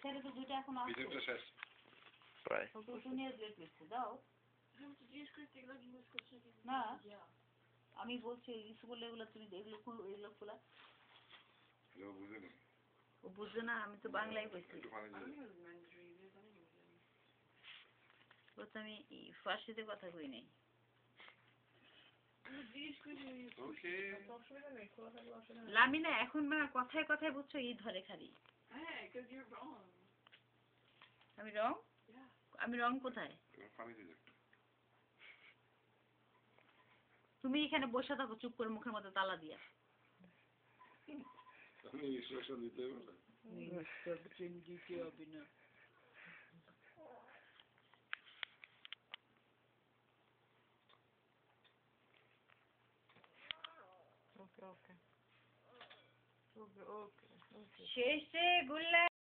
সাইডে তো দুইটা এখন আছে ভিডিওটা শেষ প্রায় তো তুমি লেট লিখতে দাও না আমি বলছি কিছু বললে এগুলো তুমি এগুলো খোলা এগুলো বুঝে নি ও বুঝবে না আমি তো বাংলায় কইছি একটু পানি দিয়ে ও তো আমি ফার্সিতে কথা কই নাই ওকে লামিনা এখন না কথায় কথায় বুঝছো এই ধরে খালি আমি রং কোথায় পানি দিয়ে তুমি এখানে বসে থাকো চুপ করে মুখের মধ্যে তালা দিয়া আমি ইনস্ট্রাকশন দিতে হবে না দিতে হবে না Okay. শেষে গুল্লা